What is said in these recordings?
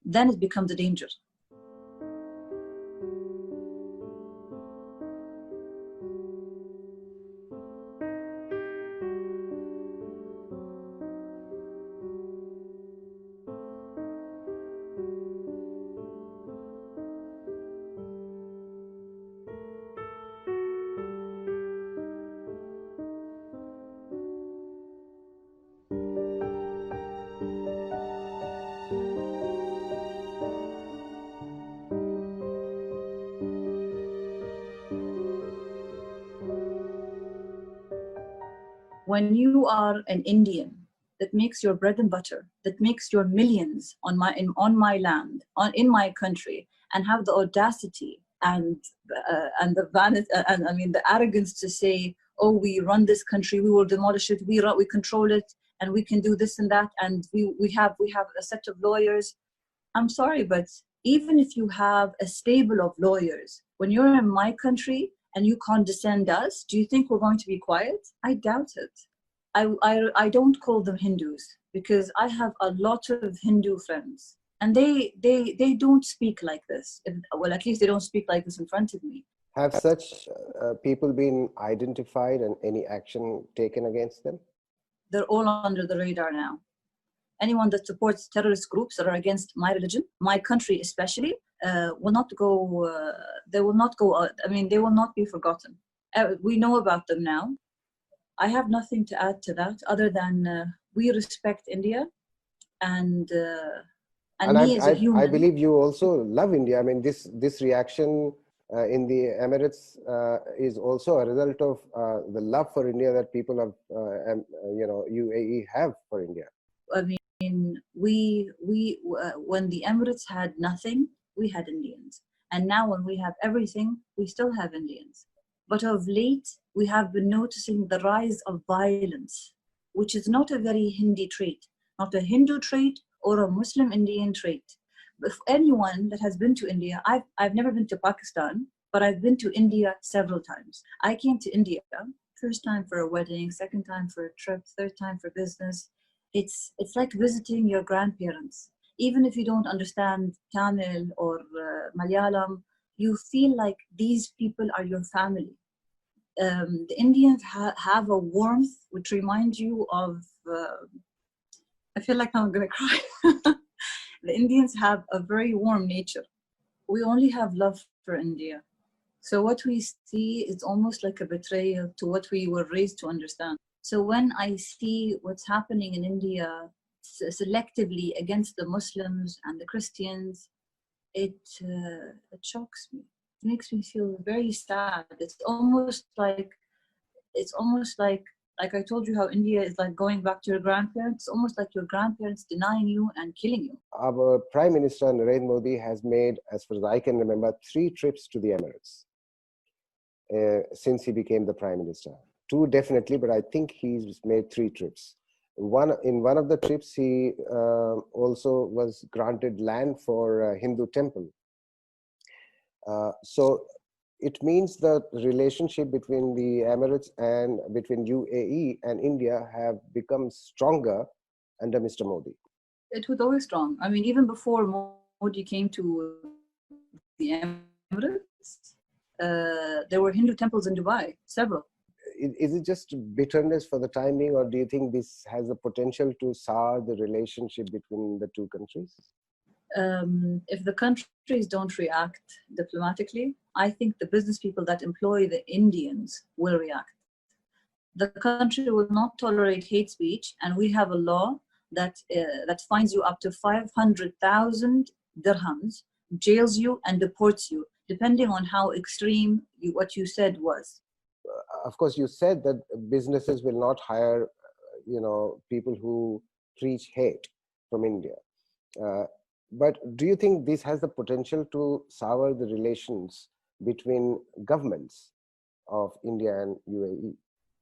then it becomes a danger. When you are an Indian that makes your bread and butter, that makes your millions on my land, in my country, and have the audacity and the vanity and the arrogance to say, "Oh, we run this country, we will demolish it, we control it, and we can do this and that, and we have a set of lawyers." I'm sorry, but even if you have a stable of lawyers, when you're in my country and you condescend us, do you think we're going to be quiet? I doubt it. I don't call them Hindus because I have a lot of Hindu friends, and they don't speak like this. Well, at least they don't speak like this in front of me. Have such people been identified and any action taken against them? They're all under the radar now. Anyone that supports terrorist groups that are against my religion, my country especially, will not go. They will not go. They will not be forgotten. We know about them now. I have nothing to add to that other than we respect India, and me as a human. I believe you also love India. I mean, this reaction in the Emirates is also a result of the love for India that people of UAE have for India. I mean, we when the Emirates had nothing, we had Indians, and now when we have everything, we still have Indians. But of late, we have been noticing the rise of violence, which is not a very Hindi trait, not a Hindu trait or a Muslim Indian trait. If anyone that has been to India, I've never been to Pakistan, but I've been to India several times. I came to India, first time for a wedding, second time for a trip, third time for business. It's like visiting your grandparents. Even if you don't understand Tamil or Malayalam, you feel like these people are your family. The Indians have a warmth which reminds you of, I feel like I'm going to cry. The Indians have a very warm nature. We only have love for India. So what we see is almost like a betrayal to what we were raised to understand. So when I see what's happening in India selectively against the Muslims and the Christians, it shocks me. It makes me feel very sad. It's almost like I told you how India is like going back to your grandparents. It's almost like your grandparents denying you and killing you. Our Prime Minister Narendra Modi has made, as far as I can remember, 3 trips to the Emirates since he became the Prime Minister. 2 definitely, but I think he's made 3 trips. In one of the trips, he also was granted land for a Hindu temple. So it means that the relationship between the Emirates and between UAE and India have become stronger under Mr. Modi. It was always strong. I mean, even before Modi came to the Emirates, there were Hindu temples in Dubai, several. Is it just bitterness for the time being, or do you think this has the potential to sour the relationship between the 2 countries? If the countries don't react diplomatically, I think the business people that employ the Indians will react. The country will not tolerate hate speech, and we have a law that fines you up to 500,000 dirhams, jails you and deports you, depending on how extreme what you said was. Of course, you said that businesses will not hire, people who preach hate from India. But do you think this has the potential to sour the relations between governments of India and UAE?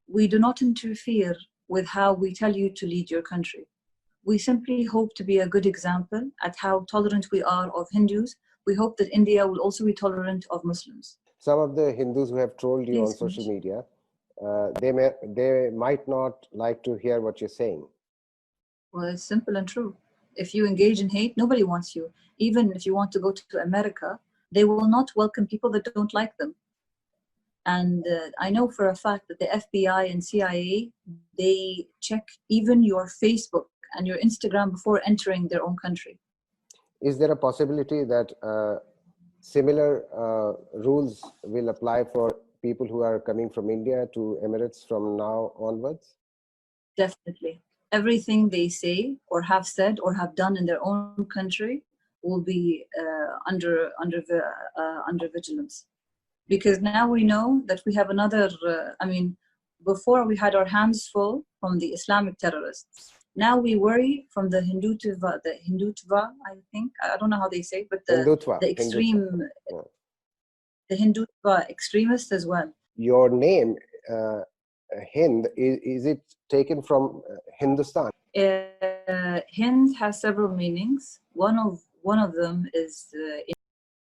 We do not interfere with how we tell you to lead your country. We simply hope to be a good example at how tolerant we are of Hindus. We hope that India will also be tolerant of Muslims. Some of the Hindus who have trolled you on social media, they might not like to hear what you're saying. Well, it's simple and true. If you engage in hate, nobody wants you. Even if you want to go to America, they will not welcome people that don't like them. And I know for a fact that the FBI and CIA, they check even your Facebook and your Instagram before entering their own country. Is there a possibility that similar rules will apply for people who are coming from India to Emirates from now onwards? Definitely. Everything they say or have said or have done in their own country will be under vigilance. Because now we know that we have another, before we had our hands full from the Islamic terrorists. Now we worry from the Hindutva, I think. I don't know how they say, but the extreme, Hindutva. The Hindutva extremists as well. Your name, Hind, is it taken from Hindustan? Hind has several meanings. One of them is